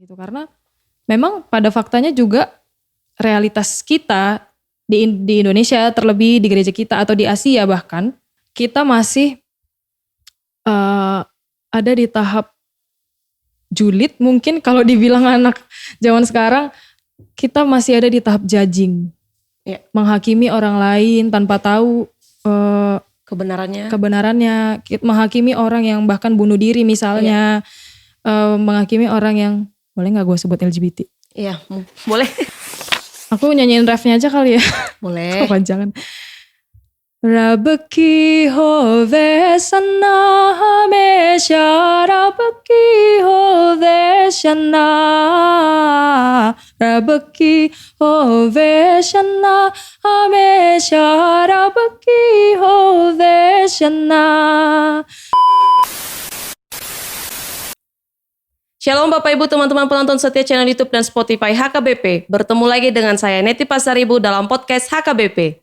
gitu. Karena memang pada faktanya juga realitas kita di Indonesia, terlebih di gereja kita atau di Asia bahkan, kita masih ada di tahap julid mungkin kalau dibilang anak zaman sekarang, kita masih ada di tahap judging. Ya. Menghakimi orang lain tanpa tahu kebenarannya, menghakimi orang yang bahkan bunuh diri misalnya, menghakimi orang yang, boleh gak gue sebut LGBT? Iya, boleh. Aku nyanyiin refnya aja kali ya. Boleh. Kepanjangan. रब की होवे सन्ना हमेशा, रब की होवे शन्ना, रब की होवे शन्ना हमेशा, रब की होवे शन्ना. Shalom Bapak Ibu teman-teman penonton setia channel YouTube dan Spotify HKBP. Bertemu lagi dengan saya Neti Pasaribu dalam podcast HKBP.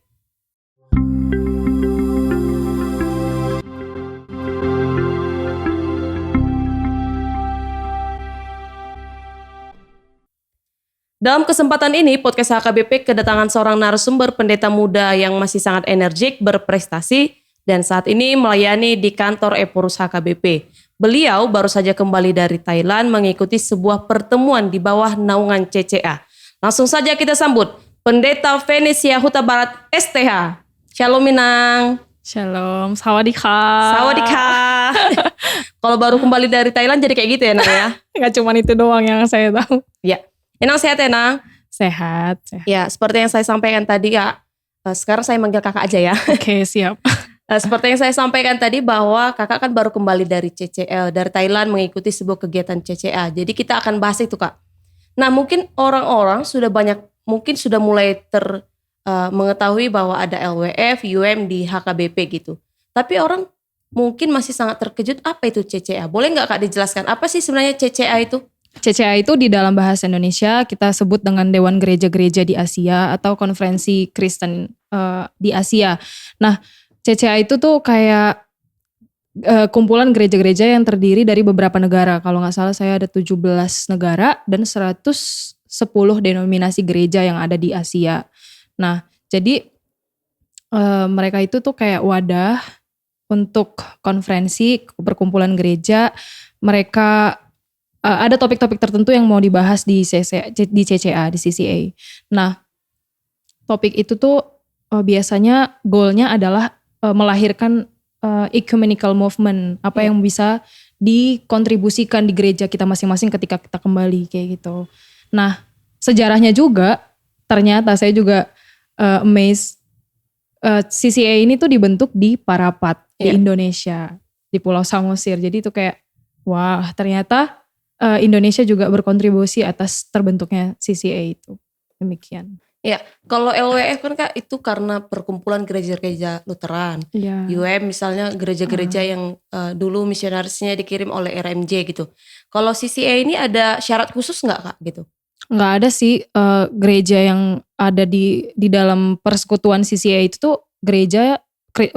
Dalam kesempatan ini, podcast HKBP kedatangan seorang narasumber pendeta muda yang masih sangat energik, berprestasi, dan saat ini melayani di kantor Epurus HKBP. Beliau baru saja kembali dari Thailand mengikuti sebuah pertemuan di bawah naungan CCA. Langsung saja kita sambut Pendeta Venesia Huta Barat STH. Shalom Minang. Shalom, sawadika. Sawadika. Kalau baru kembali dari Thailand jadi kayak gitu ya Nang ya? Gak cuma itu doang yang saya tahu. Ya. Enang sehat ya Nang? Sehat. Ya, seperti yang saya sampaikan tadi ya. Sekarang saya manggil kakak aja ya. Oke, siap. Seperti yang saya sampaikan tadi bahwa kakak kan baru kembali dari CCL, dari Thailand mengikuti sebuah kegiatan CCA. Jadi kita akan bahas itu Kak. Nah mungkin orang-orang sudah mulai mengetahui bahwa ada LWF, UM di HKBP gitu. Tapi orang mungkin masih sangat terkejut apa itu CCA. Boleh nggak Kak dijelaskan apa sih sebenarnya CCA itu? CCA itu di dalam bahasa Indonesia kita sebut dengan Dewan Gereja-Gereja di Asia atau Konferensi Kristen di Asia. Nah CCA itu tuh kayak kumpulan gereja-gereja yang terdiri dari beberapa negara. Kalau gak salah saya ada 17 negara dan 110 denominasi gereja yang ada di Asia. Nah jadi mereka itu tuh kayak wadah untuk konferensi, perkumpulan gereja. Mereka ada topik-topik tertentu yang mau dibahas di CCA, di CCA. Nah topik itu tuh biasanya goalnya adalah melahirkan ecumenical movement, apa yang bisa dikontribusikan di gereja kita masing-masing ketika kita kembali kayak gitu. Nah sejarahnya juga ternyata saya juga amazed, CCA ini tuh dibentuk di Parapat di Indonesia, di Pulau Samosir. Jadi itu kayak wah ternyata Indonesia juga berkontribusi atas terbentuknya CCA itu. Demikian. Ya, kalau LWF kan Kak itu karena perkumpulan gereja-gereja Lutheran. Ya. UM misalnya gereja-gereja yang dulu misionarisnya dikirim oleh RMJ gitu. Kalau CCA ini ada syarat khusus nggak Kak gitu? Nggak ada sih, gereja yang ada di dalam persekutuan CCA itu tuh gereja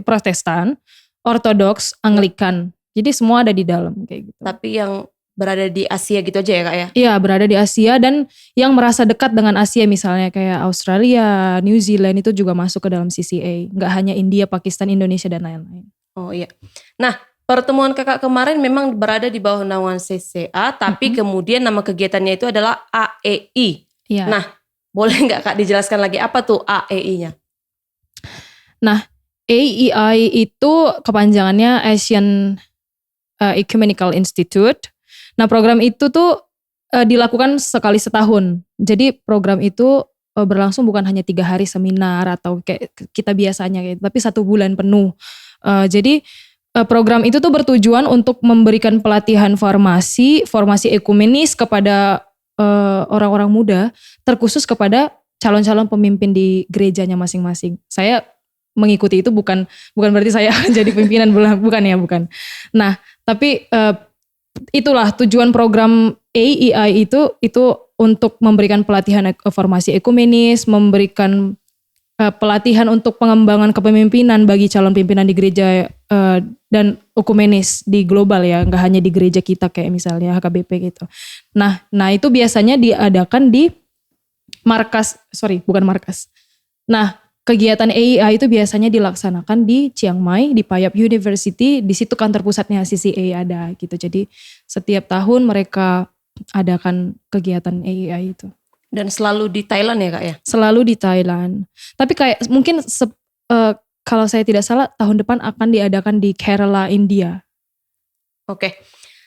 Protestan, Ortodoks, Anglikan. Jadi semua ada di dalam kayak gitu. Tapi yang berada di Asia gitu aja ya Kak ya? Iya berada di Asia dan yang merasa dekat dengan Asia misalnya kayak Australia, New Zealand itu juga masuk ke dalam CCA. Gak hanya India, Pakistan, Indonesia dan lain-lain. Oh iya. Nah pertemuan kakak kemarin memang berada di bawah naungan CCA tapi kemudian nama kegiatannya itu adalah AEI. Iya. Nah boleh gak Kak dijelaskan lagi apa tuh AEI-nya? Nah AEI itu kepanjangannya Asian Ecumenical Institute. Nah program itu tuh dilakukan sekali setahun. Jadi program itu berlangsung bukan hanya 3 hari seminar atau kayak kita biasanya gitu, tapi 1 bulan penuh. Jadi program itu tuh bertujuan untuk memberikan pelatihan formasi ekumenis kepada orang-orang muda, terkhusus kepada calon-calon pemimpin di gerejanya masing-masing. Saya mengikuti itu bukan berarti saya jadi pimpinan, bukan. Nah tapi itulah tujuan program AEI itu untuk memberikan pelatihan formasi ekumenis, memberikan pelatihan untuk pengembangan kepemimpinan bagi calon pimpinan di gereja dan ukumenis di global ya, nggak hanya di gereja kita kayak misalnya HKBP gitu. Nah itu biasanya diadakan di bukan markas. Nah, kegiatan AEI itu biasanya dilaksanakan di Chiang Mai, di Payap University, di situ kantor pusatnya CCA ada gitu. Jadi setiap tahun mereka adakan kegiatan AEI itu. Dan selalu di Thailand ya Kak ya? Selalu di Thailand. Tapi kayak mungkin kalau saya tidak salah tahun depan akan diadakan di Kerala, India. Oke.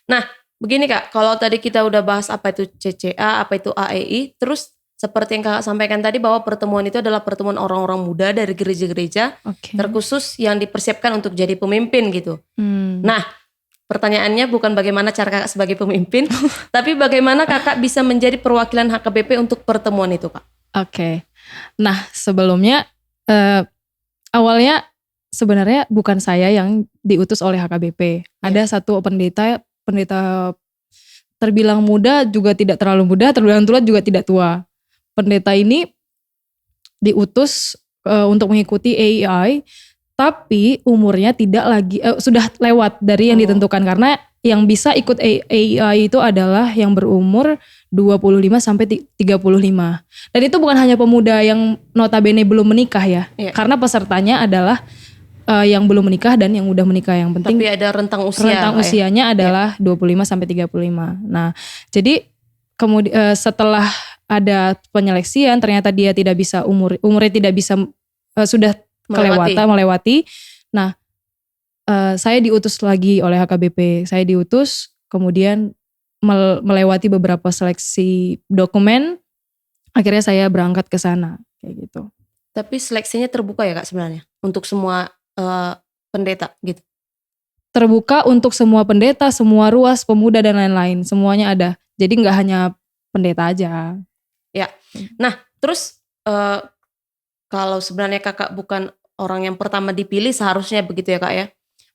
Nah, begini Kak, kalau tadi kita udah bahas apa itu CCA, apa itu AEI, terus seperti yang Kakak sampaikan tadi bahwa pertemuan itu adalah pertemuan orang-orang muda dari gereja-gereja terkhusus yang dipersiapkan untuk jadi pemimpin gitu. Nah, pertanyaannya bukan bagaimana cara Kakak sebagai pemimpin, tapi bagaimana Kakak bisa menjadi perwakilan HKBP untuk pertemuan itu Kak? Oke. Nah, sebelumnya awalnya sebenarnya bukan saya yang diutus oleh HKBP. Ada satu pendeta terbilang muda juga tidak terlalu muda, terbilang tua juga tidak tua. Pendeta ini diutus untuk mengikuti AEI, tapi umurnya tidak lagi sudah lewat dari yang ditentukan, karena yang bisa ikut AEI itu adalah yang berumur 25 sampai 35. Dan itu bukan hanya pemuda yang notabene belum menikah ya. Karena pesertanya adalah yang belum menikah dan yang udah menikah. Yang penting tapi ada rentang usia. Rentang usianya adalah 25 sampai 35. Nah, jadi kemudian setelah ada penyeleksian ternyata dia tidak bisa umurnya tidak bisa sudah melewati. Nah, saya diutus lagi oleh HKBP. Saya diutus kemudian melewati beberapa seleksi dokumen. Akhirnya saya berangkat ke sana kayak gitu. Tapi seleksinya terbuka ya Kak sebenarnya untuk semua pendeta gitu. Terbuka untuk semua pendeta, semua ruas, pemuda dan lain-lain, semuanya ada. Jadi nggak hanya pendeta aja. Ya. Nah, terus kalau sebenarnya Kakak bukan orang yang pertama dipilih, seharusnya begitu ya Kak ya.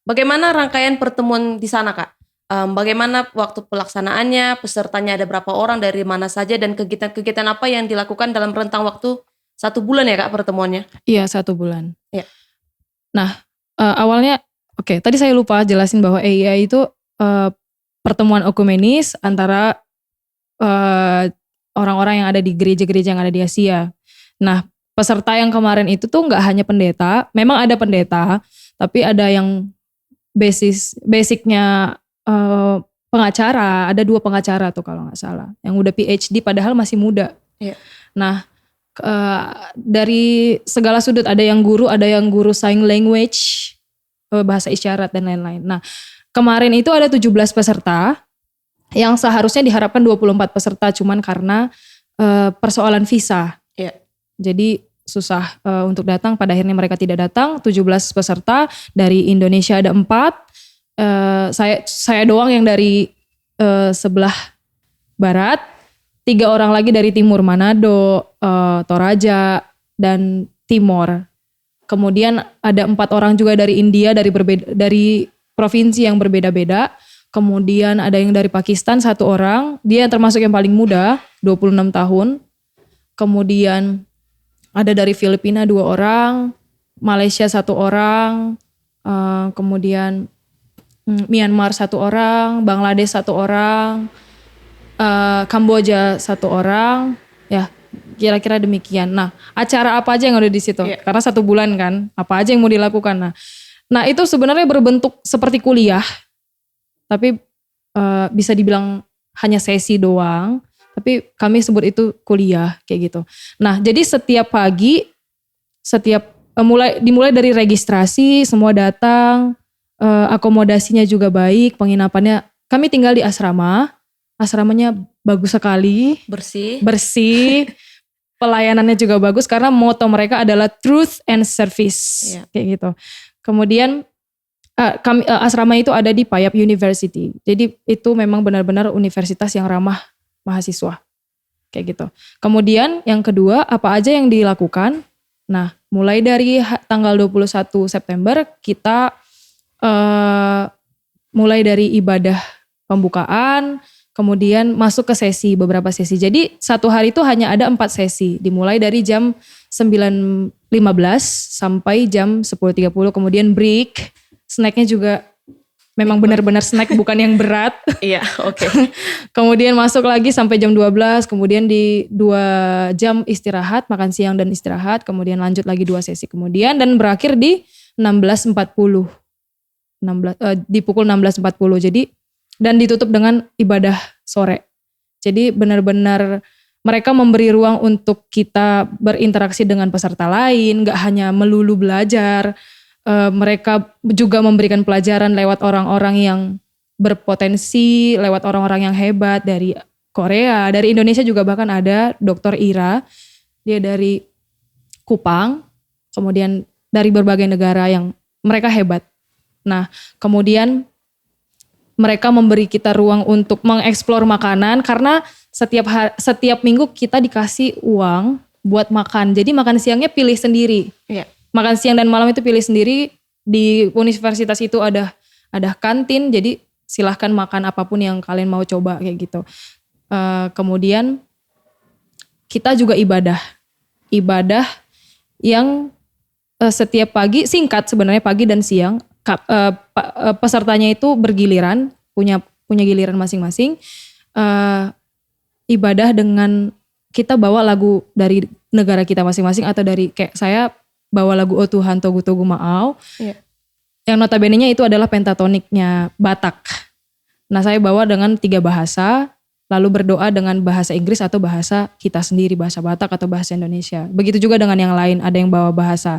Bagaimana rangkaian pertemuan di sana Kak? Bagaimana waktu pelaksanaannya, pesertanya ada berapa orang, dari mana saja, dan kegiatan-kegiatan apa yang dilakukan dalam rentang waktu 1 bulan ya Kak pertemuannya? Iya, 1 bulan. Ya. Nah, awalnya tadi saya lupa jelasin bahwa AEI itu pertemuan ekumenis antara orang-orang yang ada di gereja-gereja yang ada di Asia. Nah, peserta yang kemarin itu tuh nggak hanya pendeta, memang ada pendeta, tapi ada yang basicnya pengacara, ada 2 pengacara tuh kalau nggak salah, yang udah PhD padahal masih muda. Iya. Nah, dari segala sudut, ada yang guru sign language, bahasa isyarat dan lain-lain. Nah, kemarin itu ada 17 peserta. Yang seharusnya diharapkan 24 peserta, cuman karena persoalan visa. Yeah. Jadi susah untuk datang, pada akhirnya mereka tidak datang. 17 peserta, dari Indonesia ada 4. Saya doang yang dari sebelah barat. 3 orang lagi dari timur, Manado, Toraja, dan Timor. Kemudian ada 4 orang juga dari India, dari provinsi yang berbeda-beda. Kemudian ada yang dari Pakistan 1 orang, dia termasuk yang paling muda, 26 tahun. Kemudian ada dari Filipina 2 orang, Malaysia 1 orang, kemudian Myanmar 1 orang, Bangladesh 1 orang, Kamboja 1 orang, ya kira-kira demikian. Nah, acara apa aja yang ada di situ? Yeah. Karena 1 bulan kan, apa aja yang mau dilakukan? Nah itu sebenarnya berbentuk seperti kuliah. Tapi bisa dibilang hanya sesi doang, tapi kami sebut itu kuliah kayak gitu. Nah, jadi setiap pagi, dimulai dari registrasi, semua datang, akomodasinya juga baik, penginapannya, kami tinggal di asramanya bagus sekali, bersih, pelayanannya juga bagus karena moto mereka adalah truth and service, kayak gitu. Kemudian asrama itu ada di Payap University. Jadi itu memang benar-benar universitas yang ramah mahasiswa. Kayak gitu. Kemudian yang kedua, apa aja yang dilakukan? Nah, mulai dari tanggal 21 September kita mulai dari ibadah pembukaan, kemudian masuk ke beberapa sesi. Jadi 1 hari itu hanya ada 4 sesi. Dimulai dari jam 9.15 15 sampai jam 10.30, kemudian break. Snacknya juga memang benar-benar snack, bukan yang berat. Iya, oke. Kemudian masuk lagi sampai jam 12, kemudian di 2 jam istirahat, makan siang dan istirahat, kemudian lanjut lagi 2 sesi kemudian, dan berakhir di 16.40. Di pukul 16.40. Jadi, dan ditutup dengan ibadah sore. Jadi benar-benar mereka memberi ruang untuk kita berinteraksi dengan peserta lain, gak hanya melulu belajar. Mereka juga memberikan pelajaran lewat orang-orang yang berpotensi, lewat orang-orang yang hebat dari Korea, dari Indonesia juga bahkan ada Dr. Ira, dia dari Kupang, kemudian dari berbagai negara yang mereka hebat. Nah, kemudian mereka memberi kita ruang untuk mengeksplor makanan karena setiap minggu kita dikasih uang buat makan. Jadi makan siangnya pilih sendiri. Iya. Makan siang dan malam itu pilih sendiri. Di universitas itu ada kantin, jadi silahkan makan apapun yang kalian mau coba kayak gitu. Kemudian kita juga ibadah yang setiap pagi, singkat sebenarnya, pagi dan siang. Pesertanya itu bergiliran, punya giliran masing-masing. Ibadah dengan kita bawa lagu dari negara kita masing-masing, atau dari kayak saya bawa lagu O Tuhan Togu Togu Maau. Iya. Yang notabene-nya itu adalah pentatoniknya Batak. Nah, saya bawa dengan 3 bahasa, lalu berdoa dengan bahasa Inggris atau bahasa kita sendiri, bahasa Batak atau bahasa Indonesia. Begitu juga dengan yang lain, ada yang bawa bahasa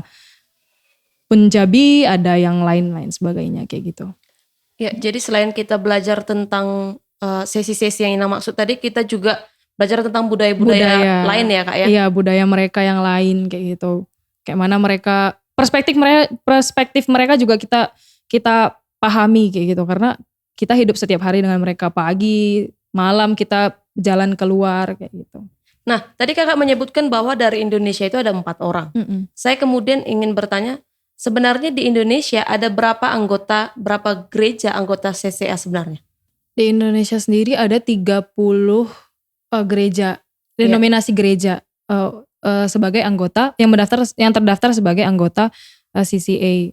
Punjabi, ada yang lain-lain sebagainya kayak gitu. Ya, jadi selain kita belajar tentang sesi-sesi yang Ina maksud tadi, kita juga belajar tentang budaya-budaya lain ya Kak ya? Iya, budaya mereka yang lain kayak gitu. Kayak mana mereka, perspektif mereka juga kita pahami kayak gitu. Karena kita hidup setiap hari dengan mereka, pagi, malam kita jalan keluar kayak gitu. Nah, tadi Kakak menyebutkan bahwa dari Indonesia itu ada 4 orang. Saya kemudian ingin bertanya, sebenarnya di Indonesia ada berapa gereja anggota CCA sebenarnya? Di Indonesia sendiri ada 30 gereja, denominasi gereja sebagai anggota yang terdaftar sebagai anggota CCA,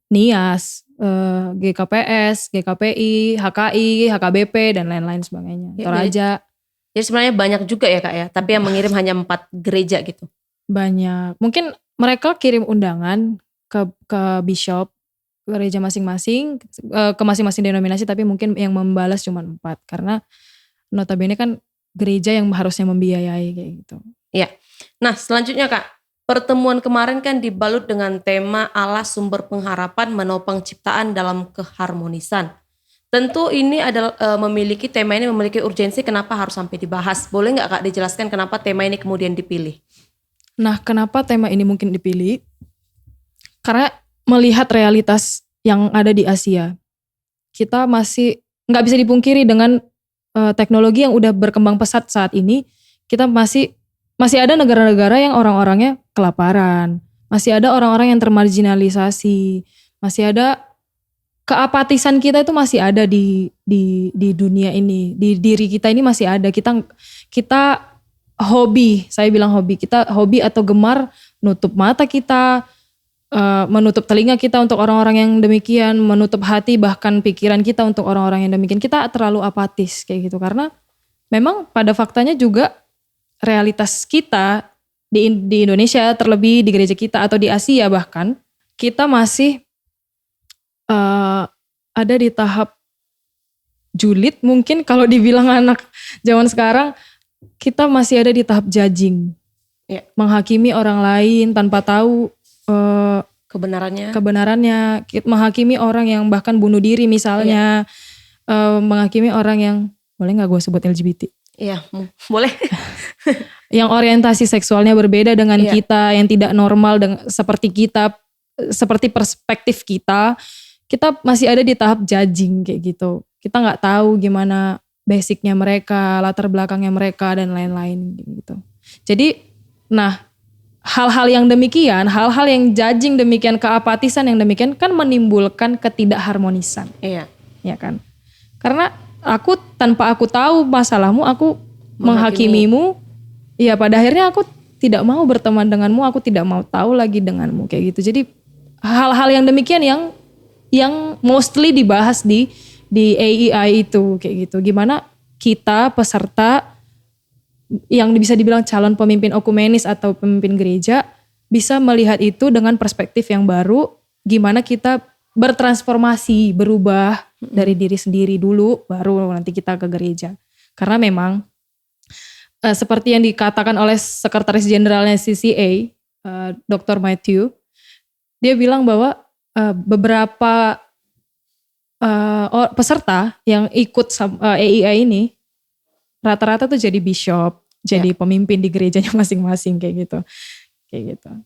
NIAS, GKPS, GKPI, HKI, HKBP dan lain-lain sebagainya. Toraja. Jadi sebenarnya banyak juga ya Kak ya, tapi yang mengirim hanya 4 gereja gitu. Banyak. Mungkin mereka kirim undangan ke bishop gereja masing-masing, ke masing-masing denominasi, tapi mungkin yang membalas cuma 4 karena notabene kan gereja yang harusnya membiayai kayak gitu. Iya. Nah, selanjutnya Kak, pertemuan kemarin kan dibalut dengan tema Allah sumber pengharapan menopang ciptaan dalam keharmonisan. Tentu ini adalah tema ini memiliki urgensi, kenapa harus sampai dibahas? Boleh nggak Kak dijelaskan kenapa tema ini kemudian dipilih? Nah, kenapa tema ini mungkin dipilih? Karena melihat realitas yang ada di Asia, kita masih nggak bisa dipungkiri dengan teknologi yang udah berkembang pesat saat ini. Kita masih ada negara-negara yang orang-orangnya kelaparan, masih ada orang-orang yang termarginalisasi, masih ada keapatisan kita itu masih ada di dunia ini, di diri kita ini masih ada. Kita hobi, saya bilang hobi, kita hobi atau gemar nutup mata kita, menutup telinga kita untuk orang-orang yang demikian, menutup hati bahkan pikiran kita untuk orang-orang yang demikian. Kita terlalu apatis kayak gitu karena memang pada faktanya juga realitas kita di Indonesia, terlebih di gereja kita atau di Asia bahkan, kita masih ada di tahap julid mungkin kalau dibilang anak zaman sekarang. Kita masih ada di tahap judging, menghakimi orang lain tanpa tahu kebenarannya, menghakimi orang yang bahkan bunuh diri misalnya, menghakimi orang yang, boleh gak gue sebut LGBT? Iya, boleh. Yang orientasi seksualnya berbeda dengan kita, yang tidak normal seperti kita, seperti perspektif kita masih ada di tahap judging kayak gitu. Kita gak tahu gimana basicnya mereka, latar belakangnya mereka dan lain-lain gitu. Jadi, nah, hal-hal yang demikian, hal-hal yang judging demikian, keapatisan yang demikian kan menimbulkan ketidakharmonisan. Iya. Ya kan? Karena tanpa aku tahu masalahmu, aku menghakimimu. Ya pada akhirnya aku tidak mau berteman denganmu, aku tidak mau tahu lagi denganmu kayak gitu. Jadi hal-hal yang demikian yang mostly dibahas di AEI itu kayak gitu. Gimana kita peserta yang bisa dibilang calon pemimpin okumenis atau pemimpin gereja bisa melihat itu dengan perspektif yang baru, gimana kita bertransformasi, berubah dari diri sendiri dulu, baru nanti kita ke gereja. Karena memang seperti yang dikatakan oleh Sekretaris Jenderalnya CCA, Dr. Matthew, dia bilang bahwa beberapa peserta yang ikut AEI ini rata-rata tuh jadi bishop, jadi pemimpin di gerejanya masing-masing kayak gitu.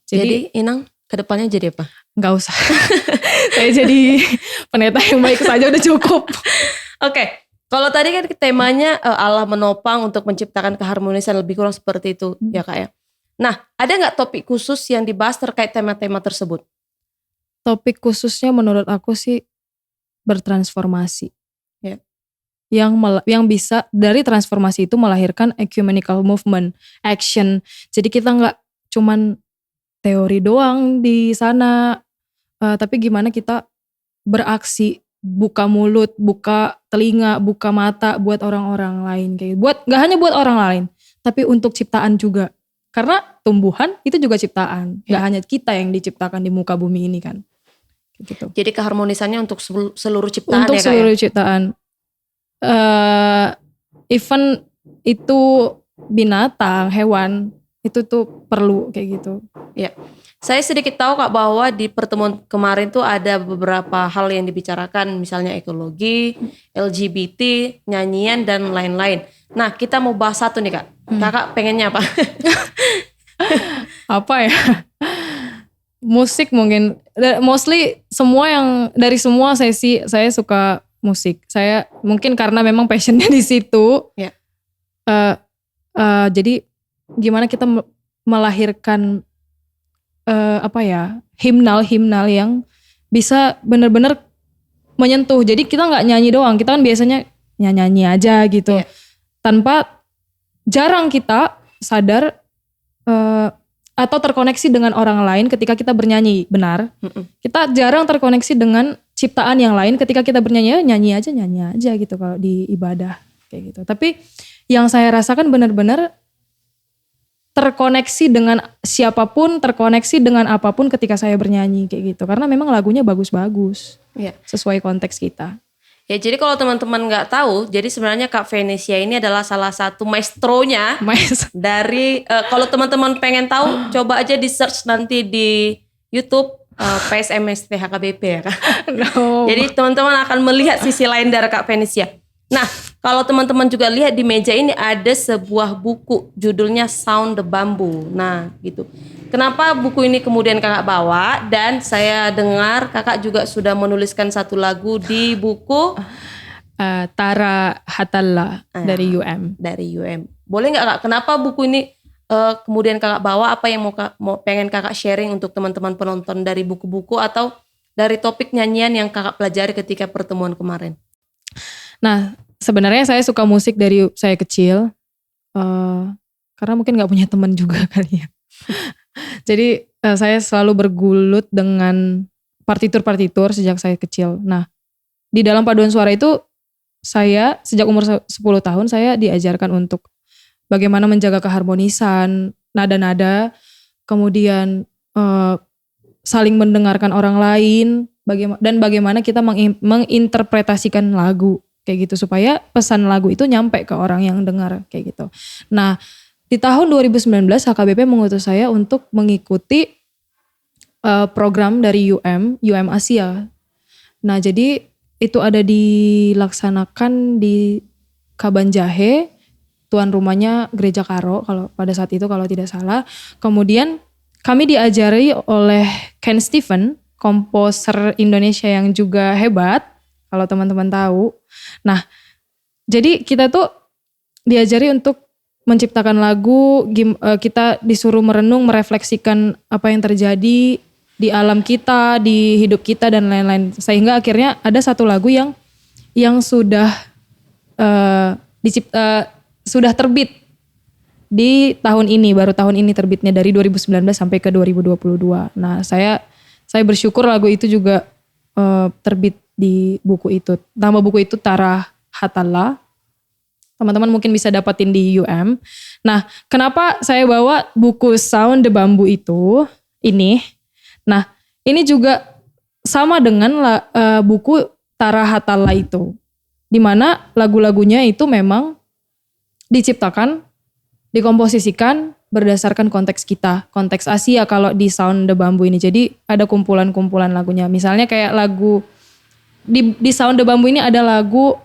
Jadi Inang kedepannya jadi apa? Nggak usah. Saya jadi pendeta yang baik saja udah cukup. Oke. Kalau tadi kan temanya Allah menopang untuk menciptakan keharmonisan, lebih kurang seperti itu ya Kak ya. Nah, ada nggak topik khusus yang dibahas terkait tema-tema tersebut? Topik khususnya menurut aku sih bertransformasi. Ya. Yang bisa dari transformasi itu melahirkan ecumenical movement, action. Jadi kita nggak cuman teori doang di sana, tapi gimana kita beraksi, buka mulut, buka telinga, buka mata buat orang-orang lain kayak. Nggak hanya buat orang lain, tapi untuk ciptaan juga. Karena tumbuhan itu juga ciptaan, nggak hanya kita yang diciptakan di muka bumi ini kan. Gitu. Jadi keharmonisannya untuk seluruh ciptaan untuk ya Kak? Untuk seluruh ya? ciptaan. Even itu binatang, hewan, itu tuh perlu kayak gitu. Ya. Saya sedikit tahu Kak bahwa di pertemuan kemarin tuh ada beberapa hal yang dibicarakan, misalnya ekologi, LGBT, nyanyian dan lain-lain. Nah, kita mau bahas satu nih Kak. Kakak pengennya apa? Apa ya? Musik mungkin. Mostly dari semua sesi saya suka musik. Saya mungkin karena memang passionnya di situ. Ya. Jadi gimana kita melahirkan himnal yang bisa benar-benar menyentuh. Jadi kita nggak nyanyi doang, kita kan biasanya nyanyi aja gitu, tanpa jarang kita sadar atau terkoneksi dengan orang lain ketika kita bernyanyi. Benar, kita jarang terkoneksi dengan ciptaan yang lain ketika kita bernyanyi. Nyanyi aja gitu kalau di ibadah kayak gitu. Tapi yang saya rasakan benar-benar terkoneksi dengan siapapun, terkoneksi dengan apapun ketika saya bernyanyi kayak gitu. Karena memang lagunya bagus-bagus, sesuai konteks kita. Ya, jadi kalau teman-teman nggak tahu, jadi sebenarnya Kak Venesia ini adalah salah satu maestronya dari. Kalau teman-teman pengen tahu, coba aja di search nanti di YouTube PSMST HKBP ya Kak. No. Jadi teman-teman akan melihat sisi lain dari Kak Venesia. Nah, kalau teman-teman juga lihat di meja ini ada sebuah buku judulnya Sound the Bamboo. Nah, gitu. Kenapa buku ini kemudian Kakak bawa? Dan saya dengar Kakak juga sudah menuliskan satu lagu di buku Tara Hatalla dari UM. Dari UM. Boleh nggak Kak? Kenapa buku ini kemudian Kakak bawa? Apa yang mau pengen Kakak sharing untuk teman-teman penonton dari buku-buku atau dari topik nyanyian yang Kakak pelajari ketika pertemuan kemarin? Nah, sebenarnya saya suka musik dari saya kecil, karena mungkin nggak punya teman juga kali ya. Jadi saya selalu bergulut dengan partitur sejak saya kecil. Nah, di dalam paduan suara itu saya sejak umur 10 tahun saya diajarkan untuk bagaimana menjaga keharmonisan, nada-nada, kemudian saling mendengarkan orang lain, dan bagaimana kita menginterpretasikan lagu. Kayak gitu supaya pesan lagu itu nyampe ke orang yang dengar kayak gitu. Nah, di tahun 2019 HKBP mengutus saya untuk mengikuti program dari UM Asia. Nah, jadi itu ada dilaksanakan di Kabanjahe, tuan rumahnya Gereja Karo kalau pada saat itu kalau tidak salah. Kemudian kami diajari oleh Ken Stephen, komposer Indonesia yang juga hebat. Kalau teman-teman tahu. Nah, jadi kita tuh diajari untuk menciptakan lagu, kita disuruh merenung, merefleksikan apa yang terjadi di alam kita, di hidup kita dan lain-lain. Sehingga akhirnya ada satu lagu yang sudah sudah terbit di tahun ini, baru tahun ini terbitnya dari 2019 sampai ke 2022. Nah, saya bersyukur lagu itu juga terbit di buku itu. Nama buku itu Tarah Hatala. Teman-teman mungkin bisa dapatin di UM. Nah, kenapa saya bawa buku Sound the Bamboo ini? Nah, ini juga sama dengan buku Tarah Hatala itu. Di mana lagu-lagunya itu memang diciptakan, dikomposisikan berdasarkan konteks kita. Konteks Asia kalau di Sound the Bamboo ini. Jadi ada kumpulan-kumpulan lagunya. Misalnya kayak lagu, di Sound the Bamboo ini ada lagu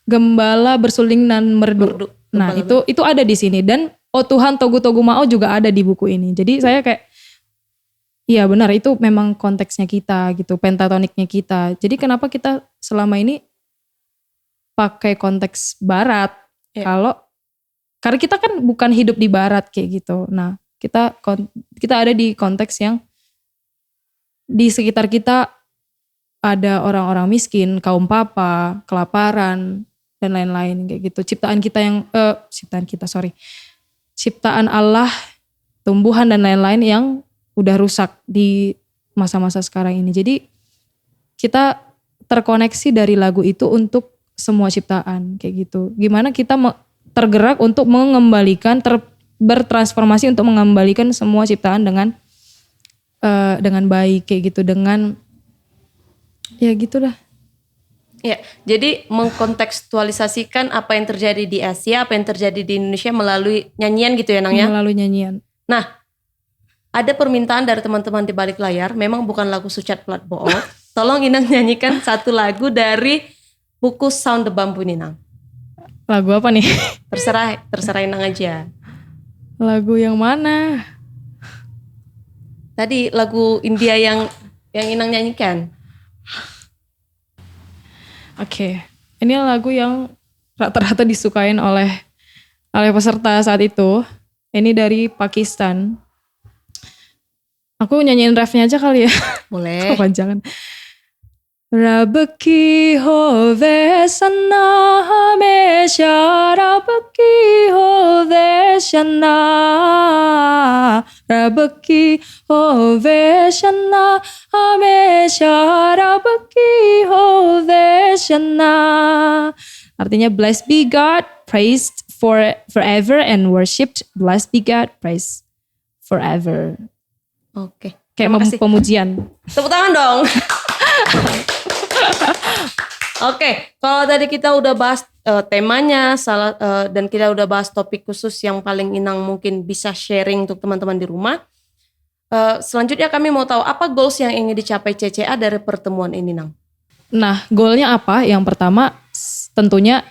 Gembala Bersuling dan Merdu. Nah itu ada di sini. Dan Oh Tuhan Togu Togu Mao juga ada di buku ini. Jadi saya kayak, iya benar itu memang konteksnya kita gitu. Pentatoniknya kita. Jadi kenapa kita selama ini pakai konteks barat. Karena kita kan bukan hidup di barat kayak gitu. Nah, kita ada di konteks yang di sekitar kita ada orang-orang miskin, kaum papa, kelaparan dan lain-lain kayak gitu. Ciptaan Allah, tumbuhan dan lain-lain yang udah rusak di masa-masa sekarang ini. Jadi kita terkoneksi dari lagu itu untuk semua ciptaan kayak gitu. Gimana kita tergerak untuk mengembalikan, bertransformasi untuk mengembalikan semua ciptaan dengan baik kayak gitu, dengan ya gitulah. Ya, jadi mengkontekstualisasikan apa yang terjadi di Asia, apa yang terjadi di Indonesia melalui nyanyian gitu ya Nang ya? Melalui nyanyian. Nah, ada permintaan dari teman-teman di balik layar, memang bukan lagu Sucat Plat Bohong. Tolong Inang nyanyikan satu lagu dari buku Sound the Bamboo ini Nang. Lagu apa nih? Terserah Inang aja. Lagu yang mana? Tadi lagu India yang Inang nyanyikan. Oke. Ini lagu yang rata-rata disukain oleh peserta saat itu. Ini dari Pakistan. Aku nyanyiin refnya aja kali ya. Boleh. Kepanjangan. रब की होवे सन्ना हमेशा रब की होवे शन्ना रब की होवे शन्ना हमेशा रब की होवे शन्ना. Artinya blessed be God, praised forever and worshipped. Blessed be God, praised forever. Oke. Kayak pemujian. Tepuk tangan dong. Oke, kalau tadi kita udah bahas temanya dan kita udah bahas topik khusus yang paling Inang mungkin bisa sharing untuk teman-teman di rumah. Selanjutnya kami mau tahu apa goals yang ingin dicapai CCA dari pertemuan ini Nang? Nah, goalnya apa? Yang pertama tentunya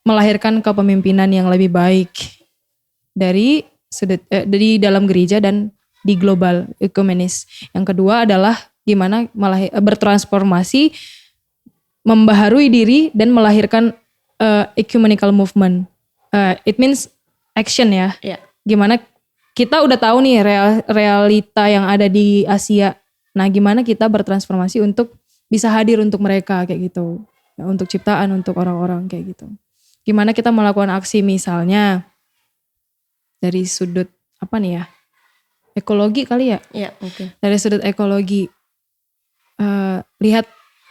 melahirkan kepemimpinan yang lebih baik dari dalam gereja dan di global ekumenis. Yang kedua adalah gimana bertransformasi, membaharui diri dan melahirkan ecumenical movement. It means action ya. Yeah. Gimana kita udah tahu nih realita yang ada di Asia. Nah, gimana kita bertransformasi untuk bisa hadir untuk mereka kayak gitu. Ya, untuk ciptaan, untuk orang-orang kayak gitu. Gimana kita melakukan aksi misalnya dari sudut apa nih ya? Ekologi kali ya? Iya, oke. Dari sudut ekologi. Lihat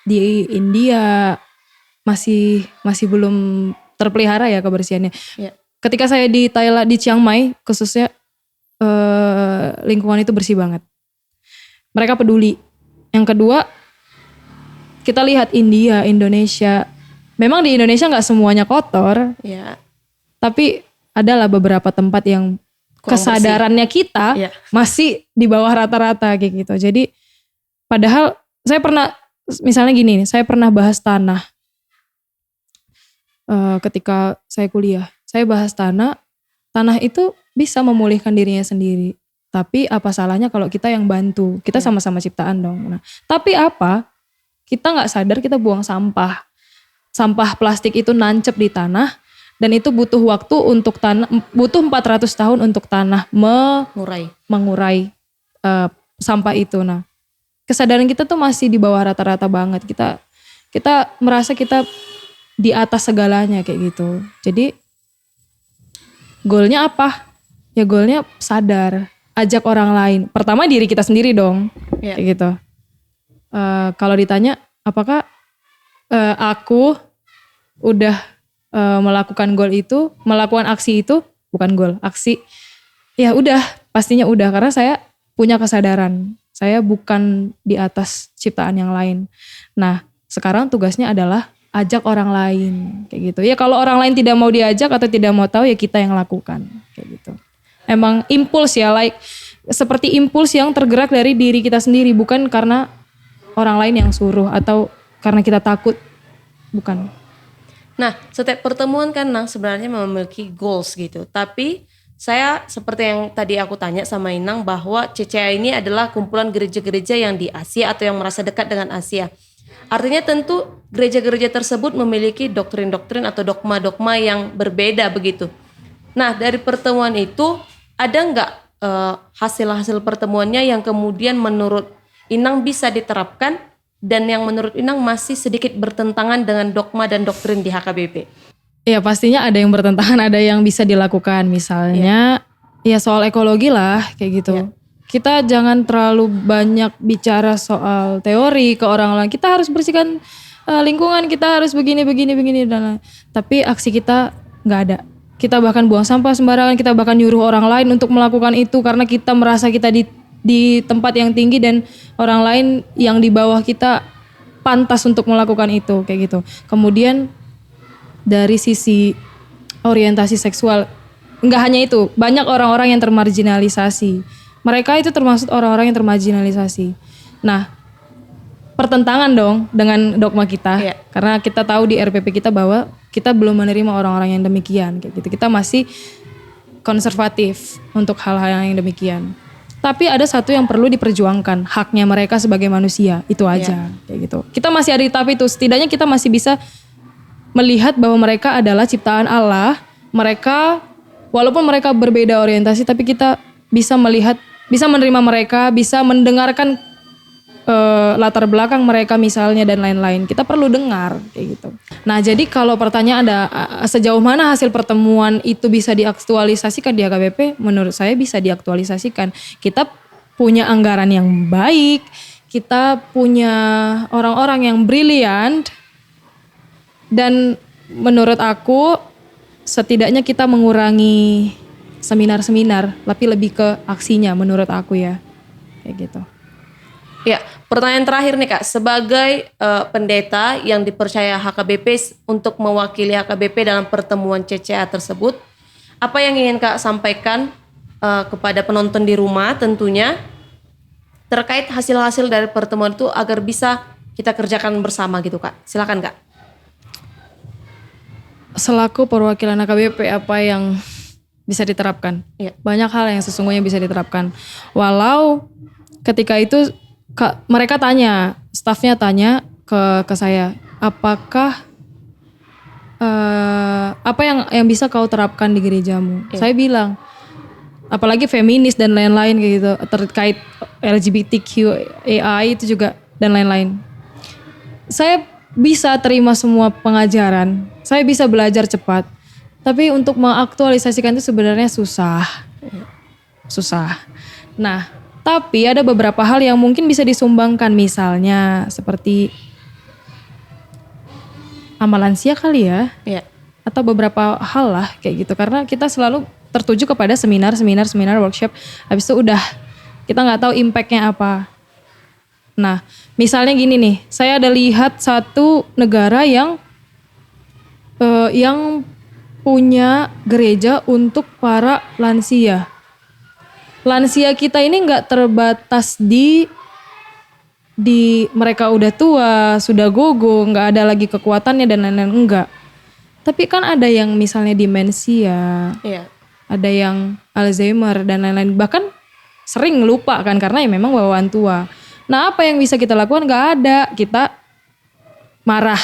di India masih belum terpelihara ya kebersihannya. Yeah. Ketika saya di Thailand, di Chiang Mai khususnya, lingkungan itu bersih banget. Mereka peduli. Yang kedua, kita lihat Indonesia. Memang di Indonesia nggak semuanya kotor. Yeah. Tapi adalah beberapa tempat yang kesadarannya kita masih di bawah rata-rata kayak gitu. Jadi padahal saya pernah, misalnya gini nih, saya pernah bahas tanah. Ketika saya kuliah, saya bahas tanah itu bisa memulihkan dirinya sendiri. Tapi apa salahnya kalau kita yang bantu? Kita sama-sama ciptaan dong. Nah, tapi apa? Kita gak sadar kita buang sampah. Sampah plastik itu nancep di tanah. Dan itu butuh waktu untuk tanah, butuh 400 tahun untuk tanah mengurai sampah itu. Nah, kesadaran kita tuh masih di bawah rata-rata banget. Kita merasa kita di atas segalanya kayak gitu. Jadi Goalnya apa? Ya goalnya sadar, ajak orang lain. Pertama diri kita sendiri dong, Iya. kayak gitu. Kalau ditanya apakah aku udah melakukan goal itu, melakukan aksi itu, bukan goal, aksi. Ya udah, pastinya udah karena saya punya kesadaran. Saya bukan di atas ciptaan yang lain. Nah, sekarang tugasnya adalah ajak orang lain kayak gitu. Ya kalau orang lain tidak mau diajak atau tidak mau tahu ya kita yang lakukan kayak gitu. Emang impuls ya, seperti impuls yang tergerak dari diri kita sendiri, bukan karena orang lain yang suruh atau karena kita takut, bukan. Nah, setiap pertemuan kan Nang sebenarnya memiliki goals gitu. Tapi saya seperti yang tadi aku tanya sama Inang bahwa CCA ini adalah kumpulan gereja-gereja yang di Asia atau yang merasa dekat dengan Asia. Artinya tentu gereja-gereja tersebut memiliki doktrin-doktrin atau dogma-dogma yang berbeda begitu. Nah, dari pertemuan itu ada nggak hasil-hasil pertemuannya yang kemudian menurut Inang bisa diterapkan dan yang menurut Inang masih sedikit bertentangan dengan dogma dan doktrin di HKBP? Ya pastinya ada yang bertentangan, ada yang bisa dilakukan. Misalnya ya soal ekologi lah kayak gitu. Iya. Kita jangan terlalu banyak bicara soal teori ke orang lain. Kita harus bersihkan lingkungan, kita harus begini dan lain. Tapi aksi kita nggak ada. Kita bahkan buang sampah sembarangan, kita bahkan nyuruh orang lain untuk melakukan itu karena kita merasa kita di tempat yang tinggi dan orang lain yang di bawah kita pantas untuk melakukan itu kayak gitu. Kemudian dari sisi orientasi seksual, nggak hanya itu, banyak orang-orang yang termarginalisasi. Mereka itu termasuk orang-orang yang termarginalisasi. Nah, pertentangan dong dengan dogma kita, Iya. karena kita tahu di RPP kita bahwa kita belum menerima orang-orang yang demikian, kayak gitu. Kita masih konservatif untuk hal-hal yang demikian. Tapi ada satu yang perlu diperjuangkan, haknya mereka sebagai manusia, itu aja, kayak gitu. Kita masih ada di tahap itu, setidaknya kita masih bisa melihat bahwa mereka adalah ciptaan Allah. Mereka, walaupun mereka berbeda orientasi, tapi kita bisa melihat, bisa menerima mereka, bisa mendengarkan latar belakang mereka misalnya dan lain-lain. Kita perlu dengar kayak gitu. Nah, jadi kalau pertanyaan ada sejauh mana hasil pertemuan itu bisa diaktualisasikan di HKBP, menurut saya bisa diaktualisasikan. Kita punya anggaran yang baik, kita punya orang-orang yang brilian, dan menurut aku setidaknya kita mengurangi seminar-seminar, tapi lebih ke aksinya menurut aku ya, kayak gitu. Ya, pertanyaan terakhir nih Kak, sebagai pendeta yang dipercaya HKBP untuk mewakili HKBP dalam pertemuan CCA tersebut, apa yang ingin Kak sampaikan kepada penonton di rumah tentunya terkait hasil-hasil dari pertemuan itu agar bisa kita kerjakan bersama gitu Kak? Silakan Kak. Selaku perwakilan HKBP apa yang bisa diterapkan? Iya. Banyak hal yang sesungguhnya bisa diterapkan. Walau ketika itu mereka tanya, stafnya tanya ke saya, apakah apa yang bisa kau terapkan di gerejamu? Iya. Saya bilang, apalagi feminis dan lain-lain kayak gitu, terkait LGBTQAI itu juga dan lain-lain. Saya bisa terima semua pengajaran, saya bisa belajar cepat, tapi untuk mengaktualisasikan itu sebenarnya susah. Nah, tapi ada beberapa hal yang mungkin bisa disumbangkan, misalnya seperti amal lansia kali ya, Iya. atau beberapa hal lah kayak gitu. Karena kita selalu tertuju kepada seminar, workshop, habis itu udah kita nggak tahu impactnya apa. Nah, misalnya gini nih, saya ada lihat satu negara yang punya gereja untuk para lansia. Lansia kita ini nggak terbatas di mereka udah tua, sudah gogo, nggak ada lagi kekuatannya dan lain-lain, enggak. Tapi kan ada yang misalnya demensia, Iya. ada yang Alzheimer dan lain-lain, bahkan sering lupa kan karena ya memang bawaan tua. Nah, apa yang bisa kita lakukan? Nggak ada, kita marah,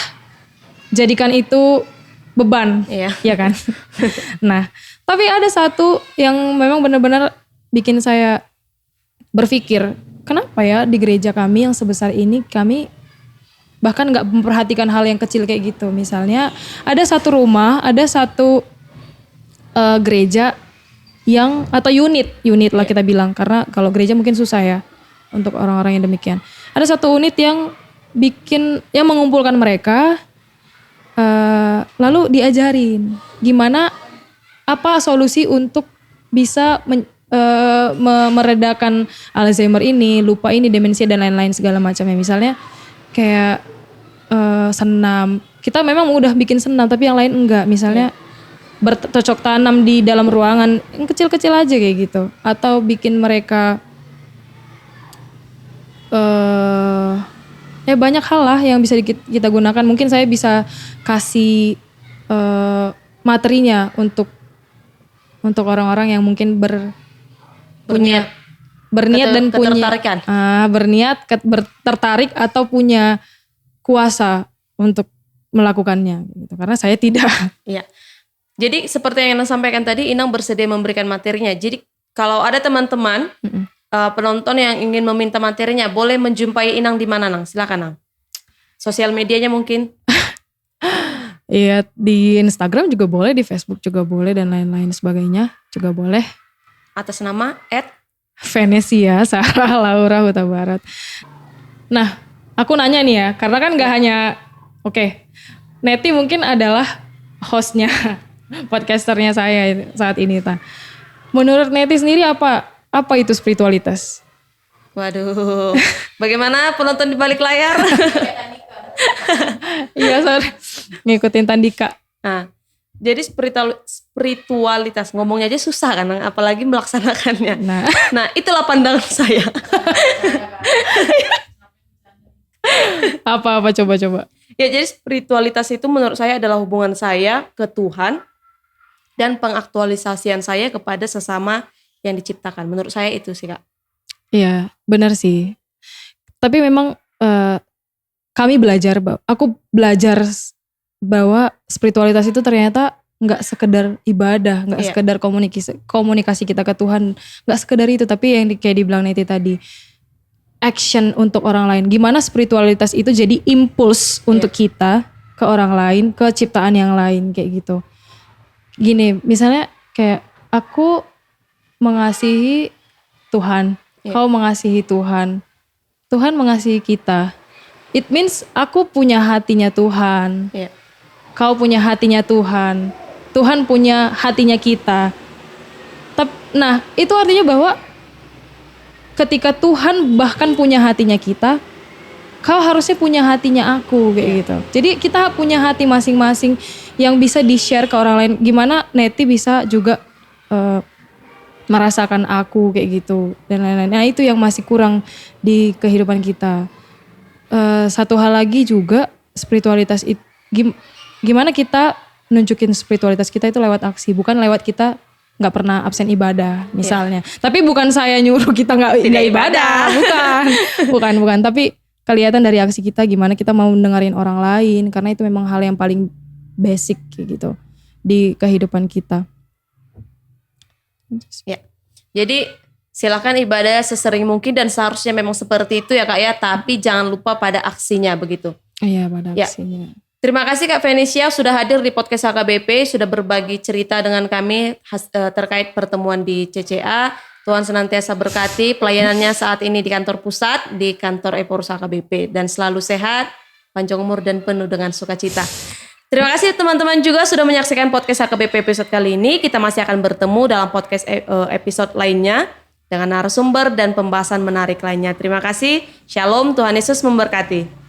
jadikan itu beban, Iya. ya kan? Nah, tapi ada satu yang memang benar-benar bikin saya berpikir, kenapa ya di gereja kami yang sebesar ini kami bahkan nggak memperhatikan hal yang kecil kayak gitu. Misalnya ada satu rumah, ada satu gereja yang atau unit lah kita bilang, karena kalau gereja mungkin susah ya untuk orang-orang yang demikian. Ada satu unit yang mengumpulkan mereka, lalu diajarin gimana, apa solusi untuk bisa meredakan Alzheimer ini, lupa ini, demensia dan lain-lain segala macamnya. Misalnya kayak senam, kita memang udah bikin senam tapi yang lain enggak. Misalnya bercocok tanam di dalam ruangan yang kecil-kecil aja kayak gitu, atau bikin mereka banyak hal lah yang bisa kita gunakan. Mungkin saya bisa kasih materinya untuk orang-orang yang mungkin berniat dan punya tertarik atau punya kuasa untuk melakukannya gitu. Karena saya tidak. Iya. Jadi seperti yang Inang sampaikan tadi, Inang bersedia memberikan materinya. Jadi kalau ada teman-teman penonton yang ingin meminta materinya, boleh menjumpai Inang di mana, Nang? Silakan, Nang. Sosial medianya mungkin. Iya, di Instagram juga boleh, di Facebook juga boleh, dan lain-lain sebagainya juga boleh. Atas nama Venesia Sarah Laura Huta Barat. Nah, aku nanya nih ya, karena kan gak hanya, Neti mungkin adalah hostnya, podcasternya saya saat ini. Menurut Neti sendiri apa itu spiritualitas? Waduh, bagaimana penonton di balik layar? Iya, sorry, ngikutin Tandika. Nah, jadi spiritualitas, ngomongnya aja susah kan, apalagi melaksanakannya. Nah, itulah pandangan saya. Apa coba? Ya, jadi spiritualitas itu menurut saya adalah hubungan saya ke Tuhan dan pengaktualisasian saya kepada sesama yang diciptakan. Menurut saya itu sih, Kak. Iya, benar sih. Tapi memang aku belajar bahwa spiritualitas itu ternyata nggak sekedar ibadah, nggak sekedar komunikasi kita ke Tuhan, nggak sekedar itu, tapi yang kayak dibilang Neti tadi, action untuk orang lain. Gimana spiritualitas itu jadi impuls untuk kita ke orang lain, ke ciptaan yang lain kayak gitu. Gini, misalnya kayak aku mengasihi Tuhan, kau mengasihi Tuhan, Tuhan mengasihi kita. It means aku punya hatinya Tuhan, kau punya hatinya Tuhan, Tuhan punya hatinya kita. Nah, itu artinya bahwa ketika Tuhan bahkan punya hatinya kita, kau harusnya punya hatinya aku kayak gitu. Jadi kita punya hati masing-masing yang bisa di-share ke orang lain. Gimana Neti bisa juga merasakan aku kayak gitu dan lain-lain. Nah, itu yang masih kurang di kehidupan kita. Satu hal lagi juga, spiritualitas itu gimana kita nunjukin spiritualitas kita itu lewat aksi, bukan lewat kita nggak pernah absen ibadah misalnya. Tapi bukan saya nyuruh kita nggak ibadah, bukan. Tapi kelihatan dari aksi kita gimana kita mau dengerin orang lain, karena itu memang hal yang paling basic kayak gitu di kehidupan kita. Ya, jadi silakan ibadah sesering mungkin dan seharusnya memang seperti itu ya, Kak ya. Tapi jangan lupa pada aksinya begitu. Iya, pada aksinya. Terima kasih Kak Venesia sudah hadir di podcast HKBP, sudah berbagi cerita dengan kami terkait pertemuan di CCA. Tuhan senantiasa berkati pelayanannya saat ini di kantor pusat, di kantor Eporus HKBP. Dan selalu sehat, panjang umur dan penuh dengan sukacita. Terima kasih teman-teman juga sudah menyaksikan podcast HKBP episode kali ini. Kita masih akan bertemu dalam podcast episode lainnya dengan narasumber dan pembahasan menarik lainnya. Terima kasih. Shalom, Tuhan Yesus memberkati.